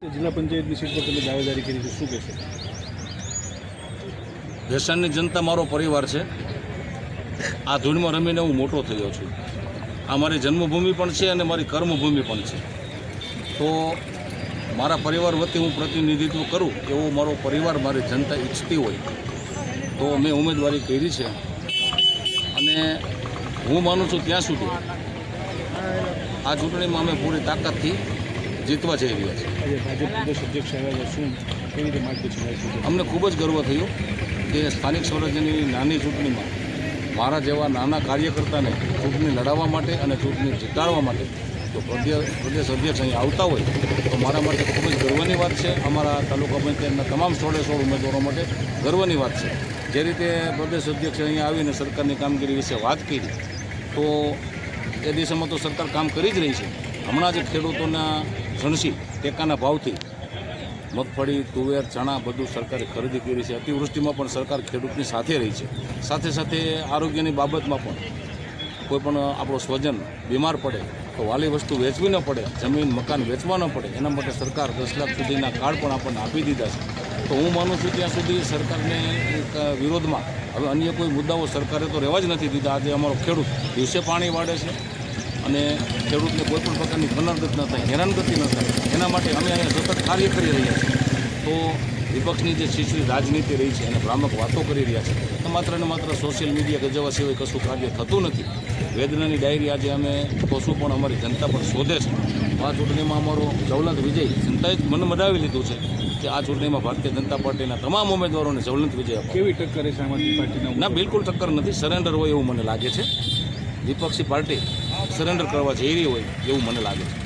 જિલ્લા પંચાયતની સીટ પર તમે દાવેદારી કરી છે, શું કહેશો? ભેસાણની જનતા મારો પરિવાર છે. આ ધૂળમાં રમીને હું મોટો થયો છું. આ મારી જન્મભૂમિ પણ છે અને મારી કર્મભૂમિ પણ છે. તો મારા પરિવાર વતી હું પ્રતિનિધિત્વ કરું એવો મારો પરિવાર, મારી જનતા ઈચ્છતી હોય તો મેં ઉમેદવારી કરી છે. અને હું માનું છું ત્યાં સુધી આ ચૂંટણીમાં અમે પૂરી તાકાતથી જીતવા જઈ રહ્યા છીએ. આજે ભાજપ પ્રદેશ અધ્યક્ષ આવ્યા છે, શું કેવી રીતે માર્ગદર્શન આપ્યું? અમને ખૂબ જ ગર્વ થયો કે સ્થાનિક સ્વરાજ્યની નાની ચૂંટણીમાં મારા જેવા નાના કાર્યકર્તાને ચૂંટણી લડાવવા માટે અને ચૂંટણી જીતાડવા માટે જો પ્રદેશ અધ્યક્ષ અહીં આવતા હોય તો મારા માટે ખૂબ જ ગર્વની વાત છે. અમારા તાલુકા પંચાયતના તમામ 16 ઉમેદવારો માટે ગર્વની વાત છે. જે રીતે પ્રદેશ અધ્યક્ષ અહીંયા આવીને સરકારની કામગીરી વિશે વાત કરી તો એ દિશામાં તો સરકાર કામ કરી જ રહી છે. હમણાં જ ખેડૂતોના જણસી ટેકાના ભાવથી મગફળી, તુવેર, ચણા બધું સરકારે ખરીદી કરી છે. અતિવૃષ્ટિમાં પણ સરકાર ખેડૂતની સાથે રહી છે. સાથે સાથે આરોગ્યની બાબતમાં પણ કોઈ પણ આપણો સ્વજન બીમાર પડે તો વાલી વસ્તુ વેચવી ન પડે, જમીન મકાન વેચવા ન પડે, એના માટે સરકાર 10 લાખ સુધીના કાર્ડ પણ આપણને આપી દીધા છે. તો હું માનું છું ત્યાં સુધી સરકારને એક વિરોધમાં હવે અન્ય કોઈ મુદ્દાઓ સરકારે તો રહેવા જ નથી દીધા. આજે અમારો ખેડૂત દિવસે પાણી વાળે છે અને ખેડૂતને કોઈપણ પ્રકારની ખનનગત ન થાય, હેરાનગતિ ન થાય, એના માટે અમે અહીંયા સતત કાર્ય કરી રહ્યા છીએ. તો વિપક્ષની જે છીછરી રાજનીતિ રહી છે અને ભ્રામક વાતો કરી રહ્યા છે તો માત્ર ને માત્ર સોશિયલ મીડિયા ગજવવા સિવાય કશું કાર્ય થતું નથી. વેદનાની ડાયરી આજે અમે કશું પણ અમારી જનતા પણ શોધે છે. આ ચૂંટણીમાં અમારો જ્વલંત વિજય જનતાએ જ મન મડાવી લીધું છે કે આ ચૂંટણીમાં ભારતીય જનતા પાર્ટીના તમામ ઉમેદવારોને જ્વલંત વિજય આપો. કેવી ટક્કર રહેશે આમ આદમી પાર્ટીના? ના, બિલકુલ ટક્કર નથી. સરેન્ડર હોય એવું મને લાગે છે. વિપક્ષી પાર્ટી સરેન્ડર કરવા જઈ રહી હોય એવું મને લાગે છે.